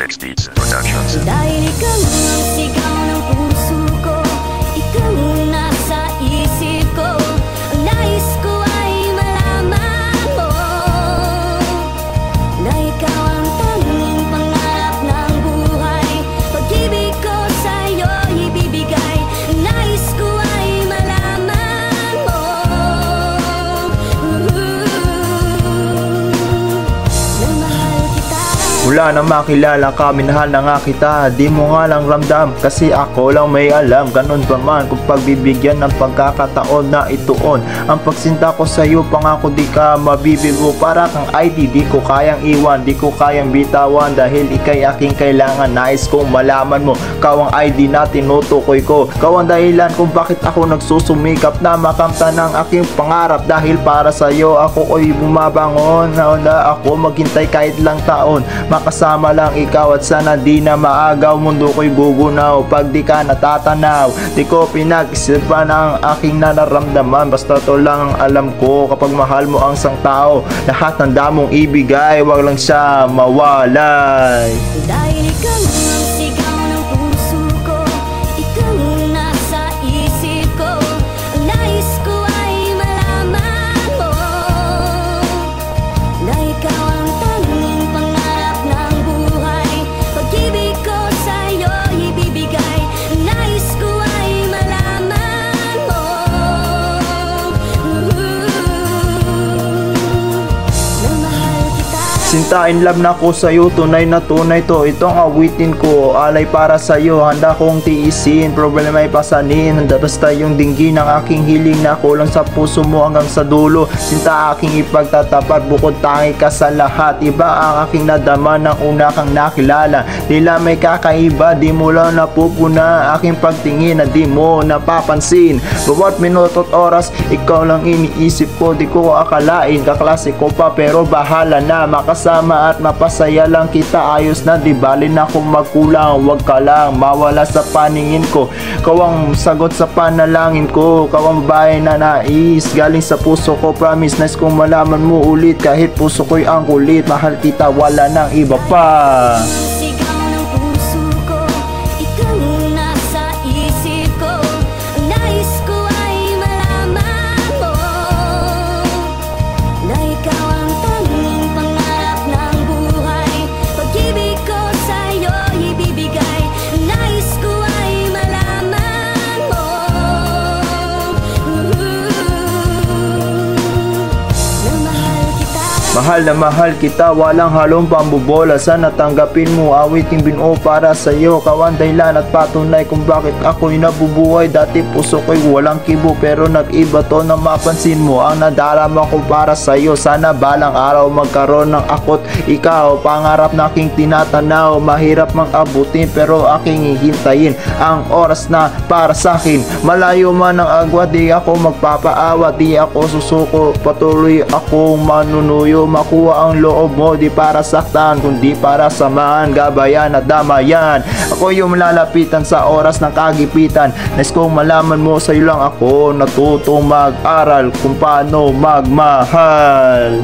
Six Beats Productions. Dahil ikaw ang sigaw ng puso ko, ikaw ang nasa isip ko, ang nais ko ay malaman mo na ikaw ang tanging pangarap ng buhay. Pag-ibig ko sa'yo ibibigay, ang nais ko ay malaman mo na mahal kita. Mula na makilala ka, minahal na nga kita. Di mo nga lang ramdam, kasi ako lang may alam. Ganun ba man kung pagbibigyan ng pagkakataon na ituon ang pagsinta ko sa'yo, pangako di ka mabibigo. Para kang ID, di ko kayang iwan, di ko kayang bitawan, dahil ikay aking kailangan. Nais kong malaman mo, ikaw ang ID na tinutukoy ko. Ikaw ang dahilan kung bakit ako nagsusumikap na makamta ng aking pangarap. Dahil para sa'yo ako ay bumabangon, na ako maghintay kahit lang taon. Makasama lang ikaw at sana di na maagaw. Mundo ko'y gugunaw pag di ka natatanaw. Di ko pinag-isipan ang aking nararamdaman, basta to lang ang alam ko. Kapag mahal mo ang isang tao, lahat ng damong ibigay, wag lang siya mawalay. Dahil ikaw ang sigaw ng puso ko, ikaw ang nasa isip ko, ang nais ko ay malaman mo na ikaw ang tanging pangarap ng buhay. Pag-ibig ko sa'yo ibibigay, ang nais ko ay malaman mo na mahal kita. Sinta, in love na ko sa'yo, tunay na tunay to. Itong awitin ko, alay para sa'yo. Handa kong tiisin, problema ay pasanin. Handa basta yung dinggin ng aking hiling na kulang sa puso mo hanggang sa dulo. Sinta, aking ipagtatapat, bukod tangi ka sa lahat. Iba ang aking nadama ng una kang nakilala. Tila may kakaiba, di mo lang napupuna. Aking pagtingin na di mo napapansin. Bawat minuto at oras, ikaw lang iniisip ko. Di ko akalain, kaklase ko pa, pero bahala na. Makasama at mapasaya lang kita, ayos na, di bali na kung magkulang. Huwag ka lang mawala sa paningin ko. Ikaw ang sagot sa panalangin ko. Ikaw ang babae na nais galing sa puso ko, promise. Nice kong malaman mo ulit, kahit puso ko'y ang kulit. Mahal kita, wala nang iba pa. Sigaw ng puso ko, ikaw ang nasa isip ko, ang nais ko ay malaman mo na ikaw ang tanging pangarap ng buhay. Pag-ibig ko sa'yo ibibigay, ang nais ko ay malaman mo na mahal kita. Mahal na mahal kita, walang halong pambobola. Sana tanggapin mo, awiting binuo para sa'yo. Kawan dahilan at patunay kung bakit ako'y nabubuhay. Dati puso ko'y walang kibo, pero nag-iba to na mapansin mo ang nadarama ko para sa'yo. Sana balang araw magkaroon ng akot ikaw, pangarap na aking tinatanaw. Mahirap mang abutin, pero aking hihintayin ang oras na para sa'kin. Malayo man ang agwat, di ako magpapaawa, di ako susuko. Patuloy akong manunuyo, makuha ang loob mo. Di para saktan, kundi para samahan, gabayan at damayan. Ako yung lalapitan sa oras ng kagipitan. Nais kong malaman mo, sa'yo lang ako natutong mag-aral kung paano magmahal.